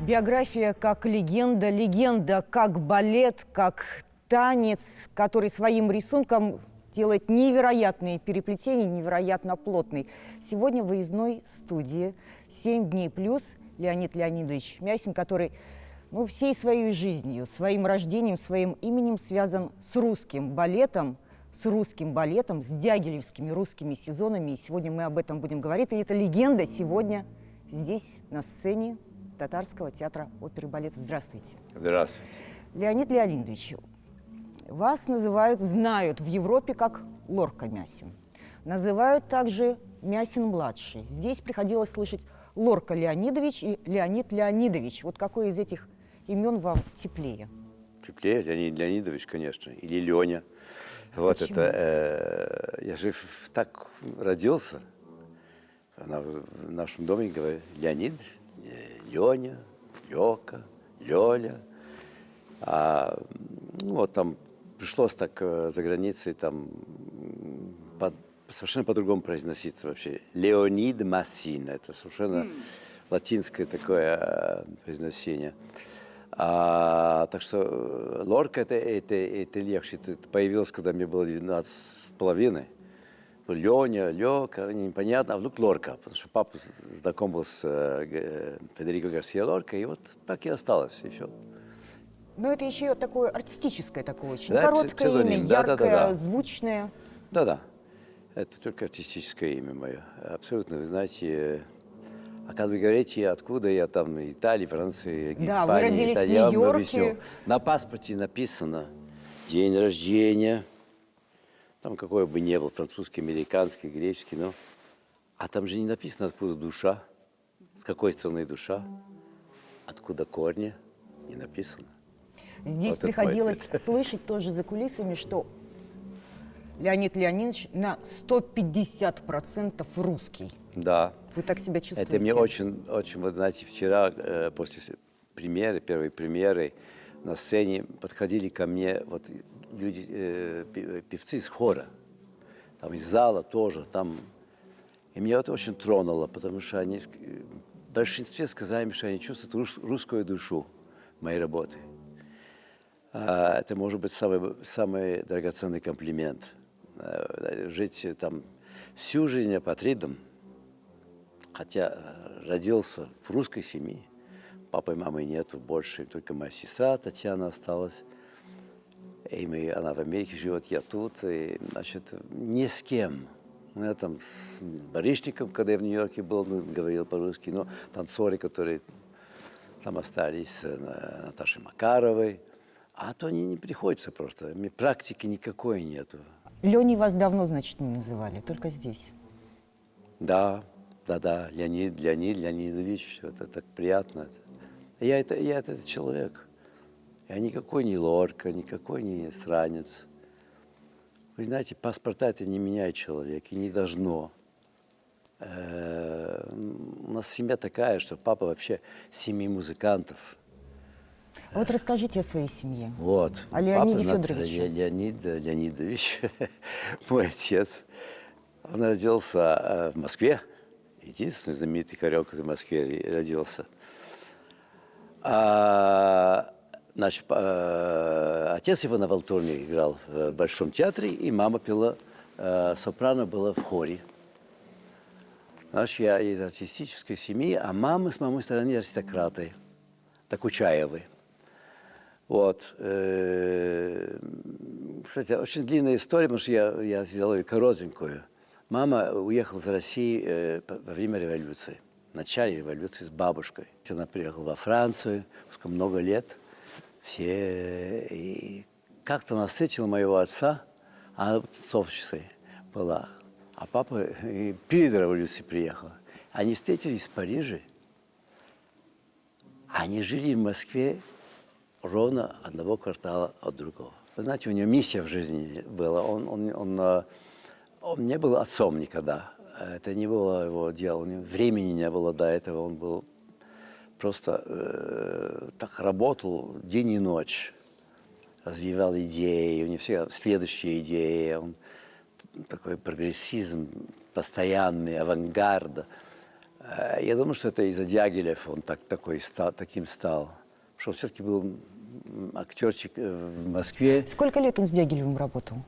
Биография как легенда, легенда как балет, как танец, который своим рисунком делает невероятные переплетения, невероятно плотный. Сегодня в выездной студии «7 дней плюс» Леонид Леонидович Мясин, который всей своей жизнью, своим рождением, своим именем связан с русским балетом, с дягилевскими русскими сезонами. И сегодня мы об этом будем говорить. И эта легенда сегодня здесь, на сцене Татарского театра оперы и балета. Здравствуйте. Здравствуйте. Леонид Леонидович, вас знают в Европе как Лорка Мясин. Называют также Мясин-младший. Здесь приходилось слышать Лорка Леонидович и Леонид Леонидович. Вот какое из этих имен вам теплее? Теплее Леонид Леонидович, конечно, или Леня. Вот Почему? это, я же так родился. В нашем доме говорят Леонид, Леня, Лёка, Лёля. Там пришлось так за границей там совершенно по-другому произноситься вообще. Леонид Мясин. Это совершенно латинское такое произносение. Так что Лорка это легче. Это появилось, когда мне было 12,5. Леня, Лёка, непонятно, а вдруг Лорка, потому что папа знаком был с Федерико Гарсиа Лорка, и вот так и осталось, и все. Но это еще такое артистическое, такое очень Да, короткое псевдоним. имя, Да, яркое, звучное. Да, это только артистическое имя мое, абсолютно, вы знаете. А когда вы говорите, откуда я там, Италии, Франции, Да, Испании, вы родились в я вам Нью-Йорке. объясню. На паспорте написано день рождения, там какой бы ни был, французский, американский, греческий, а там же не написано, откуда душа, с какой страны душа, откуда корни, не написано. Здесь Вот это приходилось мой ответ. слышать тоже за кулисами, что Леонид Леонидович на 150% русский. Да. Вы так себя чувствуете? Это мне очень, вы знаете, вчера после первой премьеры на сцене подходили ко мне вот люди, певцы из хора, там из зала тоже, там. И меня это очень тронуло, потому что они в большинстве сказали, что они чувствуют русскую душу моей работы. Это может быть самый драгоценный комплимент. Жить там всю жизнь апатридом, хотя родился в русской семье, папы и мамы нету больше, только моя сестра Татьяна осталась. И она в Америке живет, я тут, и, значит, ни с кем. Я там с барышником, когда я в Нью-Йорке был, говорил по-русски, но танцоры, которые там остались, Наташей Макаровой, а то они не приходится просто, практики никакой нету. Леней вас давно, значит, не называли, только здесь. Да, Леонид Леонидович, это так приятно. Я этот человек. Я никакой не Лорка, никакой не странец. Вы знаете, паспорта это не меняет человека, и не должно. У нас семья такая, что папа вообще семьи музыкантов. Вот расскажите о своей семье. Вот. О Леониде Папа Федоровиче. Леонид Леонидович, мой отец. Он родился в Москве. Единственный знаменитый хореограф в Москве родился. Значит, отец его на валторне играл в Большом театре, и мама пела, сопрано была в хоре. Значит, я из артистической семьи, а мама с моей стороны аристократы, Докучаевы. Вот. Кстати, очень длинная история, потому что я сделаю коротенькую. Мама уехала из России во время революции, в начале революции с бабушкой. Она приехала во Францию, много лет. И как-то она встретила моего отца, она тусовщицей была, а папа перед революцией приехал. Они встретились в Париже, они жили в Москве ровно одного квартала от другого. Вы знаете, у него миссия в жизни была, он не был отцом никогда, это не было его дело, у него времени не было до этого, он был просто так работал день и ночь, развивал идеи, у него всегда следующие идеи, он такой прогрессизм постоянный, авангард. Я думаю, что это из-за Дягилев он таким стал. Потому что он все-таки был актерчик в Москве. Сколько лет он с Дягилевым работал?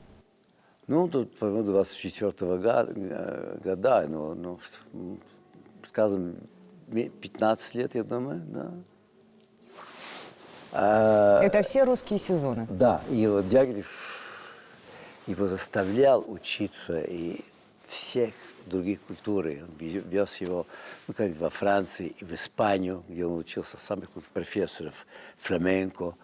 Ну, тут, по-моему, 24-го года, ну, скажем, 15 лет, я думаю, да. Это все русские сезоны? Да, и вот Дягилев его заставлял учиться и всех других культур. Он вез его, ну, как во Франции и в Испанию, где он учился самых профессоров фламенко,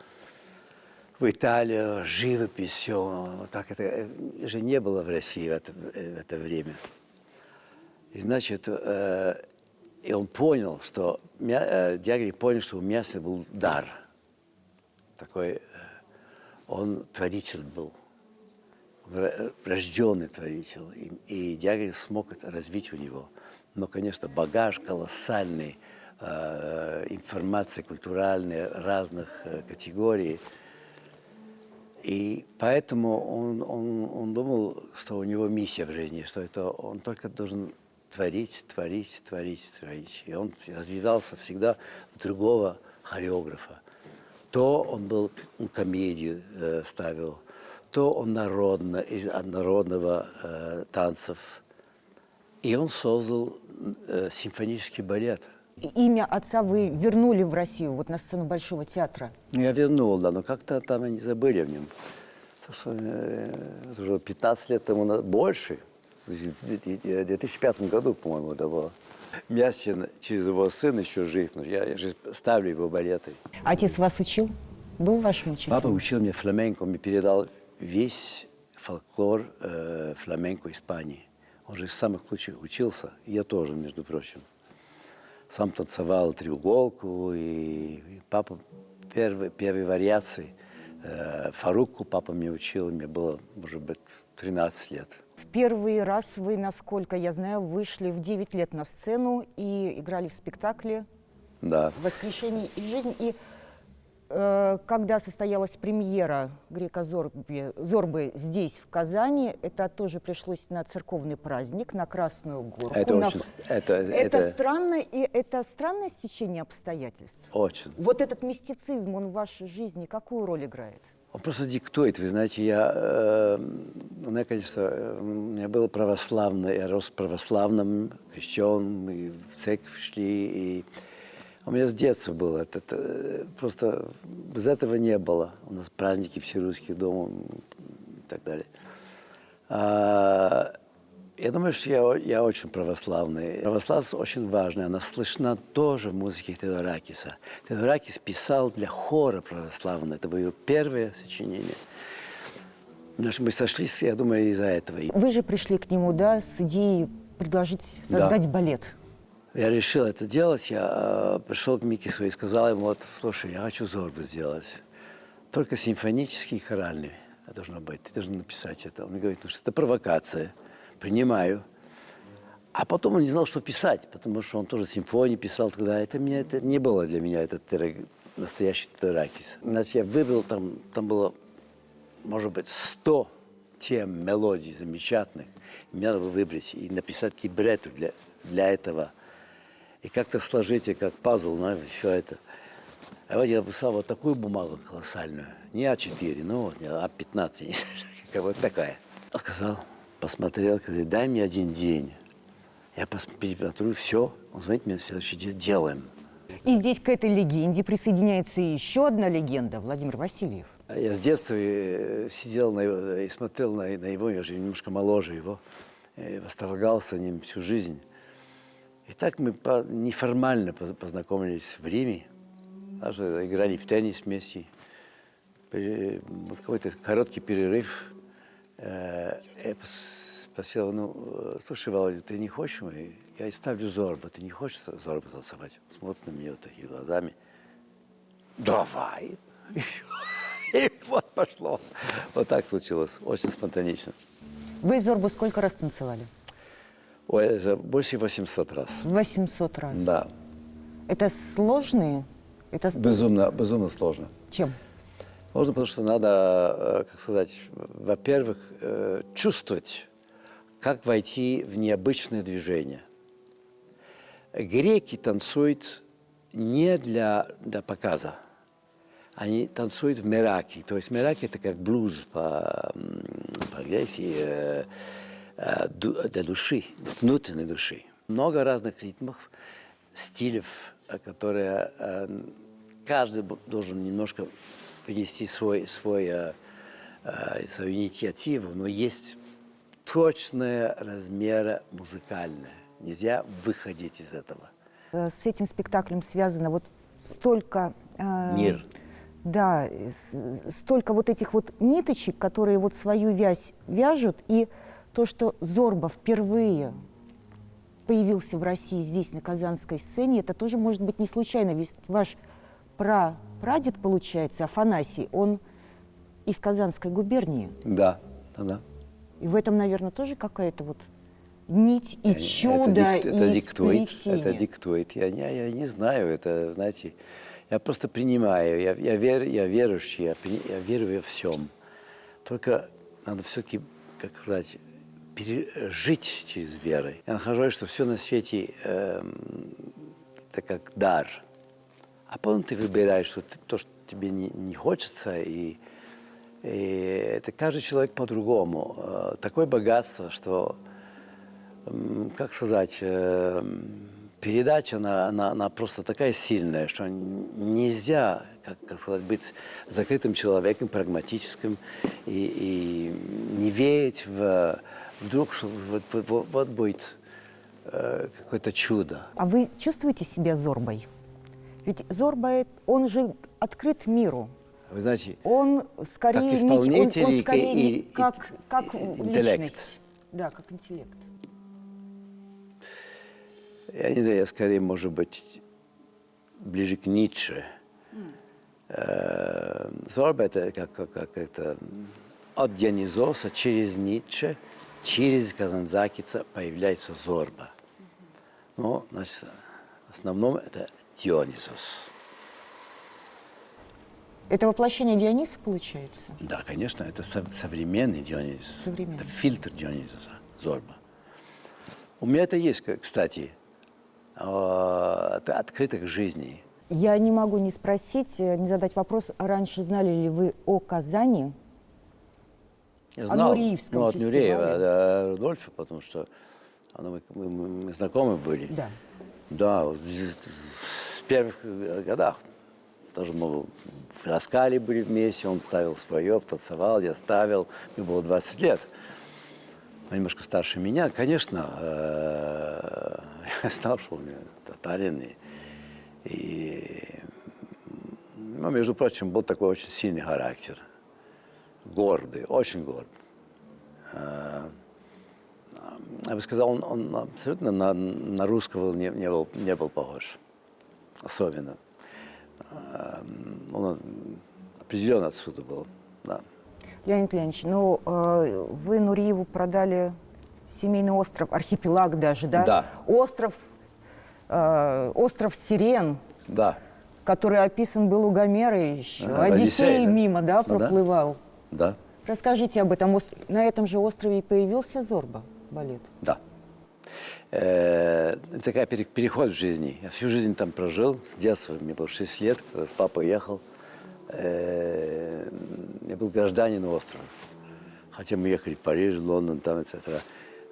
в Италию, живопись, все. Вот так это же не было в России в это время. И, значит, и он понял, что, Дягилев понял, что у Мясина был дар. Такой, он творитель был. Рожденный творитель, и Дягилев смог это развить у него. Но, конечно, багаж колоссальный, информация культуральная разных категорий. И поэтому он думал, что у него миссия в жизни, что это он только должен творить. И он развивался всегда в другого хореографа. То он комедию ставил, то он из народного танцев. И он создал симфонический балет. Имя отца вы вернули в Россию, вот на сцену Большого театра? Я вернул, да, но как-то там они забыли о нем. Уже 15 лет тому больше. В 2005 году, по-моему, это было. Мясин через его сына еще жив. Я же ставлю его балеты. Отец вас учил? Был вашим учителем? Папа учил меня фламенко, он мне передал весь фольклор фламенко Испании. Он же из самых лучших учился, и я тоже, между прочим. Сам танцевал треуголку, и папа первые вариации. Фаруку папа мне учил, мне было, может быть, 13 лет. В первый раз вы, насколько я знаю, вышли в 9 лет на сцену и играли в спектакле Да. «Воскрешение и жизнь». И когда состоялась премьера «Грека Зорбы» здесь, в Казани, это тоже пришлось на церковный праздник, на Красную Горку. Это странно, и это странное стечение обстоятельств. Очень. Вот этот мистицизм, он в вашей жизни какую роль играет? Он просто диктует. Вы знаете, я, конечно, у меня было православное, я рос православным, крещен, и в церковь шли, и у меня с детства было. Это просто без этого не было. У нас праздники все русские дома и так далее. Я думаю, что я очень православный. Православность очень важная. Она слышна тоже в музыке Теодоракиса. Теодоракис писал для хора православного. Это было его первое сочинение. Мы сошлись, я думаю, из-за этого. Вы же пришли к нему, да, с идеей предложить создать балет. Я решил это делать. Я пришел к Микису и сказал ему, вот, слушай, я хочу Зорбу сделать. Только симфонический и хоральный должно быть. Ты должен написать это. Он мне говорит, ну что это провокация. Принимаю. А потом он не знал, что писать, потому что он тоже симфонии писал тогда. Это не было для меня этот настоящий Теодоракис. Значит, я выбрал, там было, может быть, 100 тем, мелодий замечательных. Мне надо было выбрать и написать либретто для этого. И как-то сложить, как пазл, все это. А вот я написал вот такую бумагу колоссальную. Не А4, ну вот, а А15, вот такая. Он сказал, посмотрел, говорит, дай мне один день. Я пересмотрю все. Он звонит мне на следующий день, делаем. И здесь к этой легенде присоединяется еще одна легенда, Владимир Васильев. Я с детства сидел и смотрел на его, я же немножко моложе его, и восторгался ним всю жизнь. И так мы неформально познакомились в Риме. Даже играли в теннис вместе. Вот какой-то короткий перерыв. Я спросил, ну, слушай, Володя, ты не хочешь? Я ставлю Зорбу. Ты не хочешь Зорбу танцевать? Смотрит на меня вот такими глазами. Давай! И вот пошло. Вот так случилось. Очень спонтанично. Вы Зорбу сколько раз танцевали? Ой, это больше 800 раз. 800 раз? Да. Это сложные? Безумно сложно. Чем? Сложно, потому что надо, как сказать, во-первых, чувствовать, как войти в необычное движение. греки танцуют не для показа. Они танцуют в мераке. То есть мераке – это как блюз по-английски для души, внутренней души. Много разных ритмов, стилей, которые каждый должен немножко принести свою инициативу, но есть точные размеры музыкальные. Нельзя выходить из этого. С этим спектаклем связано вот столько... Мир. Да, столько вот этих вот ниточек, которые вот свою вязь вяжут, и то, что Зорба впервые появился в России здесь, на казанской сцене, это тоже может быть не случайно, ведь ваш прадед, получается, Афанасий, он из Казанской губернии. Да, да. И в этом, наверное, тоже какая-то вот нить и чудо, и сплетение. Это диктует. Я не знаю, это, знаете, я просто принимаю, я верующий, я верю во всем. Только надо все-таки, как сказать, пережить через веру. Я нахожу, что все на свете это как дар. А потом ты выбираешь, что то, что тебе не хочется, и это каждый человек по-другому. Такое богатство, что, как сказать, передача, она просто такая сильная, что нельзя, как сказать, быть закрытым человеком, прагматическим, и не верить вдруг, что вот будет какое-то чудо. А вы чувствуете себя Зорбой? Ведь Зорба, он же открыт миру. Вы знаете, он скорее, как исполнитель он скорее как интеллект. личность. Да, как интеллект. Я не знаю, я скорее, может быть, ближе к Ницше. Зорба – это как это от Дионисоса через Ницше, через Казанзакиса появляется Зорба. Но, значит, в основном это Дионисос. Это воплощение Диониса, получается? Да, конечно, это современный Дионис. Современный. Это фильтр Дионисоса, Зорба. У меня это есть, кстати, это открыто к жизни. Я не могу не спросить, не задать вопрос, раньше знали ли вы о Казани? Я знал, о Нуриевском от фестивале? Нуреева, Рудольфа, потому что мы знакомы были. Да. Да, в первых годах. Тоже мы в Раскале были вместе, он ставил свое, танцевал, я ставил. Мне было 20 лет. Он немножко старше меня. Конечно, я знал, что он татарин. Но, между прочим, был такой очень сильный характер. Гордый, очень гордый. Я бы сказал, он абсолютно на русского не был похож. Особенно. Он определенно отсюда был, да. Леонид Леонидович, ну, вы Нуриеву продали семейный остров, архипелаг даже, да? Да. Остров Сирен, Да. который описан был у Гомера еще. Одиссей, Одиссей да? мимо, да, Ну да. проплывал. Да. Расскажите об этом. На этом же острове и появился Зорба, балет. Да. Это такой переход в жизни. Я всю жизнь там прожил. С детства, мне было 6 лет, когда с папой ехал. Я был гражданин острова. Хотя мы ехали в Париж, Лондон, там, etc.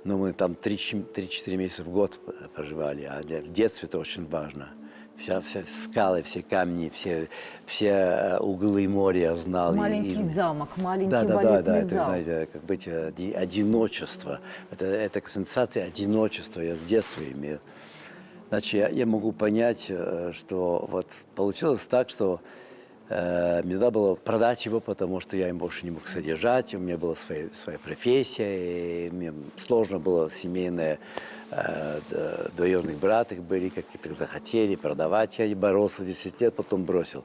Но мы там 3-4 месяца в год проживали. А в детстве это очень важно. Все скалы, все камни, все углы моря я знал. Маленький замок, маленький да, балетный это, зал. знаете, как быть одиночество. Это сенсация одиночества я с детства имел. Значит, я могу понять, что вот получилось так, что мне надо было продать его, потому что я им больше не мог содержать, у меня была своя профессия, и мне сложно было семейное, двоюродных братьев были, какие-то захотели продавать, я боролся 10 лет, потом бросил.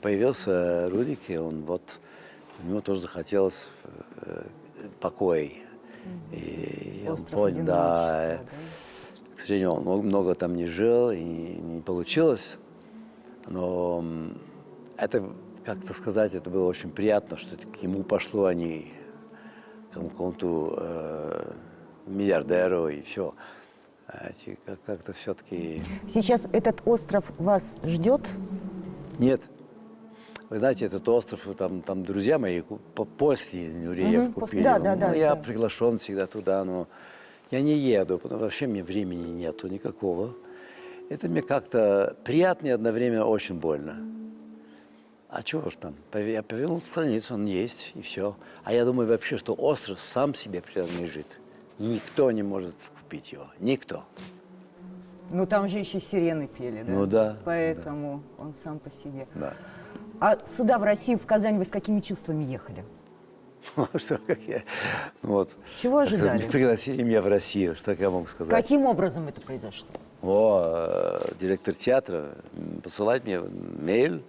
Появился Рудик, и у него тоже захотелось покоя. И он понял, да. К сожалению, он много там не жил, и не получилось, но это, как-то сказать, это было очень приятно, что к нему пошло, к какому-то миллиардеру, и все. Как-то все-таки... Сейчас этот остров вас ждет? Нет. Вы знаете, этот остров, там друзья мои после Нуреев купили. Да. Я приглашен всегда туда, но я не еду, потому что вообще мне времени нету никакого. Это мне как-то приятно и одновременно очень больно. А чего ж там? Я повернул страницу, он есть, и все. А я думаю вообще, что остров сам себе принадлежит. Никто не может купить его. Никто. Ну, там же еще сирены пели, да? Ну да. Поэтому он сам по себе. Да. А сюда, в Россию, в Казань, вы с какими чувствами ехали? Что, как я... Вот. Чего ожидали? Пригласили меня в Россию, что я могу сказать? Каким образом это произошло? Директор театра посылает мне мейл.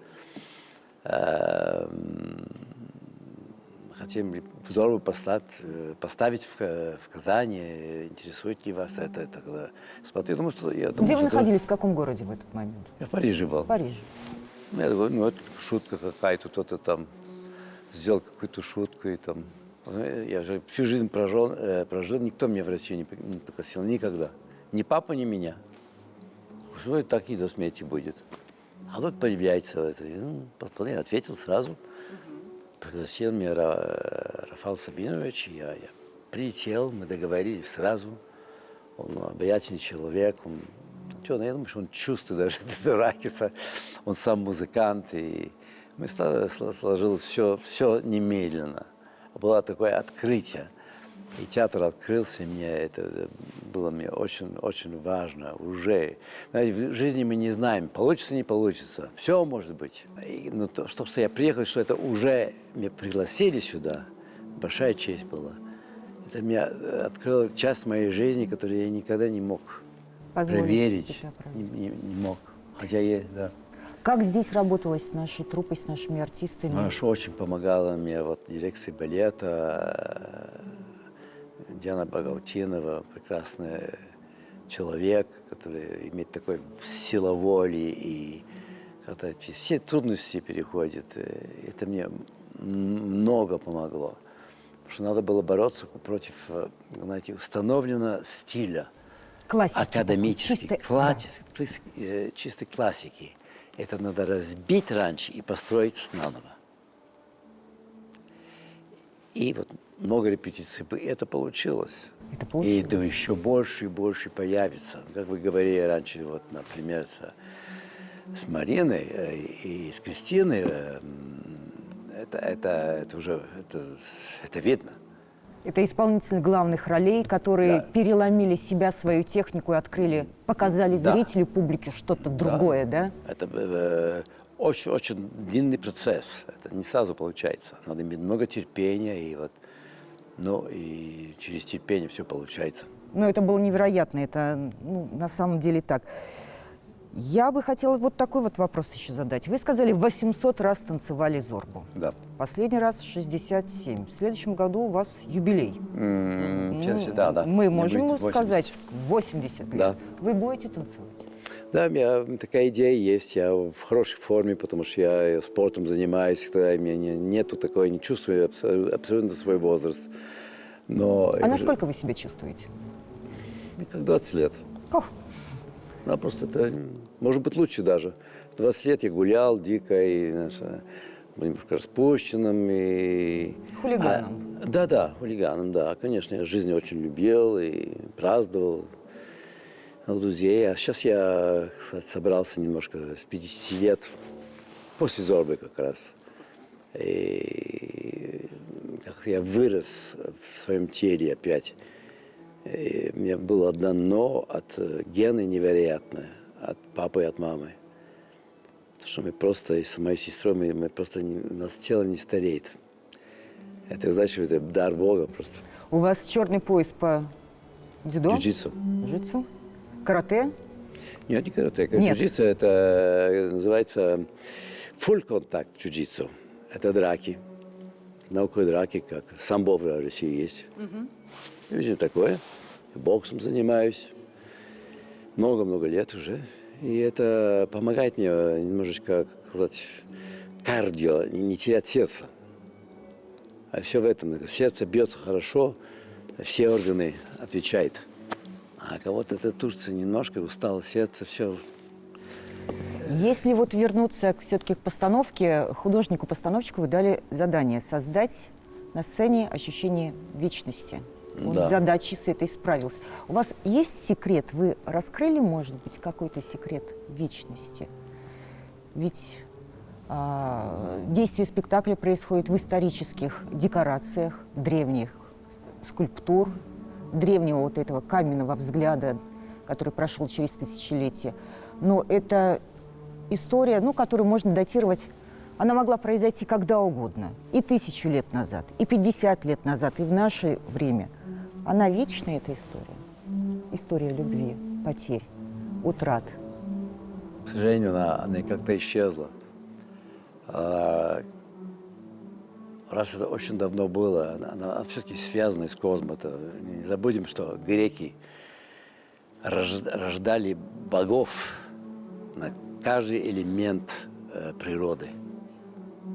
Хотим ли здорово поставить в Казани, интересует ли вас это? Смотрю, я думаю, Где вы находились, в каком городе в этот момент? Я в Париже был. В Париже. Я думаю, это шутка какая-то, кто-то там сделал какую-то шутку. И там. Я же всю жизнь прожил, никто меня в Россию не пригласил, никогда. Ни папа, ни меня. Что это так и до смерти будет? А тут появляется это. Я ответил сразу. Пригласил меня Рафал Сабинович, я прилетел, мы договорились сразу. Он обаятельный человек, я думаю, что он чувствует даже это ракиса, он сам музыкант, и мы сложилось все немедленно. Было такое открытие, и театр открылся, это было мне очень важно уже. Знаете, в жизни мы не знаем, получится, не получится, все может быть. Но что я приехал, что это уже меня пригласили сюда, большая честь была. Это мне открыло часть моей жизни, которую я никогда не мог проверить, не мог. Хотя да. Как здесь работалось с нашей труппой, с нашими артистами? Маша очень помогала мне, дирекция балета, Диана Багаутинова, прекрасный человек, который имеет такой силу воли и когда все трудности переходит. Это мне много помогло. Потому что надо было бороться против, знаете, установленного стиля. Классики. Академической, чистой классики. Это надо разбить раньше и построить наново. И много репетиций, и это получилось. И это еще больше и больше появится. Как вы говорили раньше, например, с Мариной и с Кристиной, это уже видно. Это исполнители главных ролей, которые переломили себя, свою технику и открыли, показали зрителю, публике что-то другое, да? Это очень длинный процесс. Это не сразу получается. Надо иметь много терпения, и через терпение все получается. Но это было невероятно, это на самом деле так. Я бы хотела такой вопрос еще задать. Вы сказали, 800 раз танцевали Зорбу. Да. Последний раз 67. В следующем году у вас юбилей. Да. Мы можем сказать 80 лет. Да. Вы будете танцевать? Да, у меня такая идея есть. Я в хорошей форме, потому что я спортом занимаюсь. Когда у меня нету такого, не чувствую абсолютно свой возраст. А насколько вы себя чувствуете? Как 20 лет. Просто это, может быть, лучше даже. В 20 лет я гулял дико, и немножко распущенным. Хулиганом. Хулиганом, да. Конечно, я жизнь очень любил и праздновал друзей. А сейчас я собрался немножко с 50 лет, после Зорбы как раз. И как я вырос в своем теле опять. И у меня было одно «но» от гена невероятное, от папы и от мамы. Потому что мы просто, и с моей сестрой, мы просто, у нас тело не стареет. Это, значит, это дар Бога просто. У вас черный пояс по дзюдо? Джиу-джитсу. Джиу-джитсу? Карате? Нет, не карате. Джиу-джитсу это называется full контакт джиу-джитсу. Это драки. Наука драки, как самбо в России есть. Видите, такое. Боксом занимаюсь. Много-много лет уже. И это помогает мне немножечко, как сказать, кардио, не терять сердце. А все в этом. Сердце бьется хорошо, все органы отвечают. А кого-то это Турция немножко, устало сердце, все. Если вот вернуться все-таки к постановке, художнику-постановщику вы дали задание создать на сцене ощущение вечности. Он с Да. задачей с этой справился. У вас есть секрет? Вы раскрыли, может быть, какой-то секрет вечности? Ведь действие спектакля происходит в исторических декорациях, древних скульптур, древнего вот этого каменного взгляда, который прошел через тысячелетия. Но это история, ну, которую можно датировать, она могла произойти когда угодно. И 1000 лет назад, и 50 лет назад, и в наше время. Она вечная, эта история. История любви, потерь, утрат. К сожалению, она как-то исчезла. Раз это очень давно было, она все-таки связана с космосом. Не забудем, что греки рождали богов на каждый элемент природы.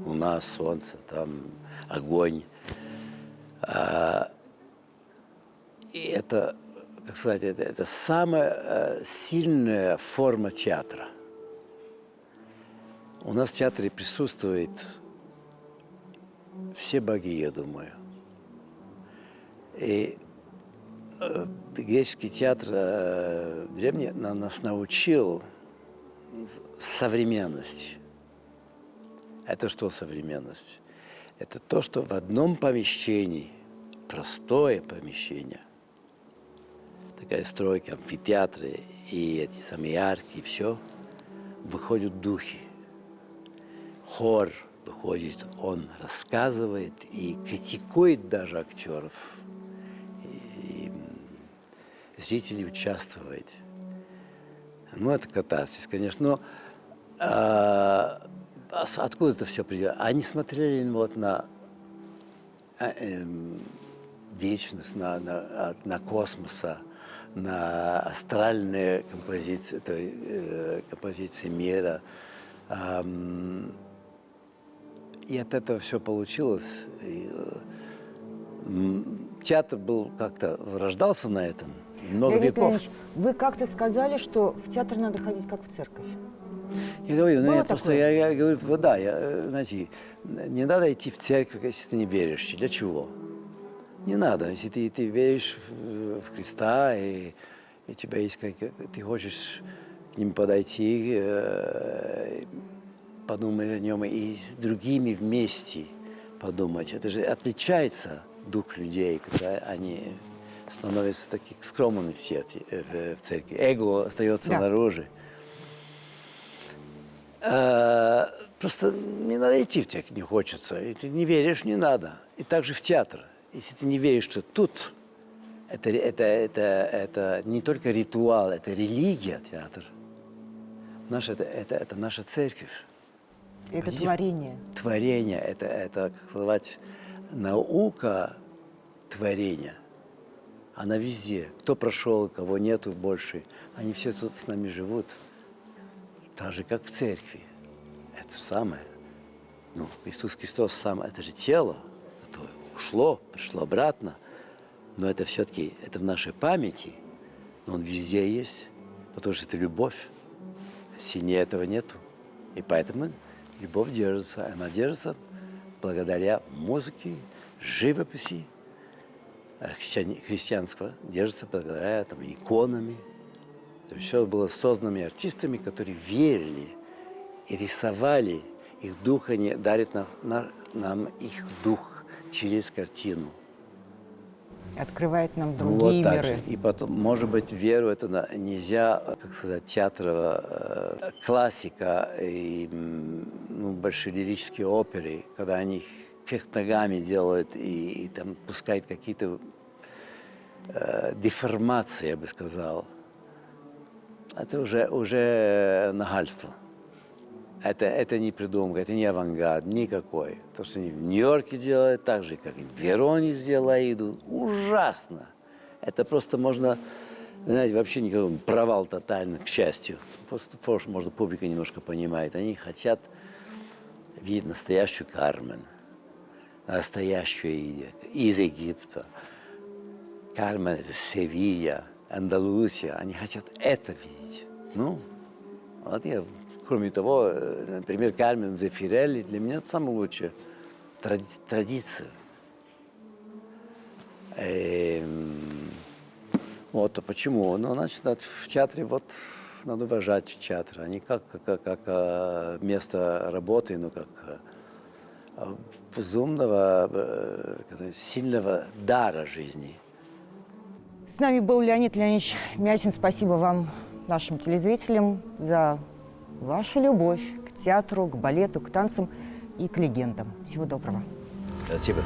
Луна, солнце, там огонь. И это, как сказать, это самая сильная форма театра. У нас в театре присутствует все боги, я думаю. И греческий театр древний нас научил современности. Это что современность? Это то, что в одном помещении, простое помещение, такая стройка, амфитеатры и эти самые арки, и все, выходят духи. Хор выходит, он рассказывает и критикует даже актеров. И зрители участвуют. Ну, это катарсис, конечно. Но откуда это все придет? Они смотрели вот на вечность, на космоса, на астральные композиции мира. И от этого все получилось. И, театр был как-то рождался на этом много Леонид веков. Леонидович, вы как-то сказали, что в театр надо ходить как в церковь. Я говорю, Было я просто такое? я говорю, вот да, знаете, не надо идти в церковь, если ты не веришь. Для чего? Не надо, если ты веришь в Христа и у тебя есть ты хочешь к ним подойти, подумать о нем и с другими вместе подумать. Это же отличается дух людей, когда они становятся такими скромными в церкви. Эго остается Да. наружу. Просто не надо идти в церковь, не хочется. И ты не веришь, не надо. И также в театр. Если ты не веришь, что тут это не только ритуал, это религия, театр. Это наша церковь. Это Видите, творение. Творение, это, как сказать, наука творения. Она везде. Кто прошел, кого нету больше. Они все тут с нами живут. Так же, как в церкви. Это самое. Ну, Иисус Христос сам, это же тело, которое ушло, пришло обратно. Но это все-таки, это в нашей памяти. Но он везде есть, потому что это любовь. Сильнее этого нету. И поэтому любовь держится. Она держится благодаря музыке, живописи. Христианство держится благодаря иконами. Все было создано артистами, которые верили и рисовали. Их дух, они дарят нам их дух через картину. Открывает нам Вот другие так миры. же. И потом, может быть, веру это нельзя, как сказать, театровая классика и большие лирические оперы, когда они кверх ногами делают и там пускают какие-то деформации, я бы сказал. Это уже нахальство. Это не придумка, это не авангард никакой. То, что они в Нью-Йорке делают, так же, как и в Вероне сделали, идут. Ужасно. Это просто можно, знаете, вообще никакой провал тотальный, к счастью. Просто, может, публика немножко понимает. Они хотят видеть настоящую Кармен, настоящую из Египта. Кармен – это Севилья, Андалусия, они хотят это видеть. Ну, вот я, кроме того, например, Кармен Зефирелли, для меня это самое лучшее. Традиция. Вот, а почему? Ну, значит, в театре вот надо уважать театр, а не как место работы, но как безумного, сильного дара жизни. С нами был Леонид Леонидович Мясин. Спасибо вам, нашим телезрителям, за вашу любовь к театру, к балету, к танцам и к легендам. Всего доброго. Спасибо.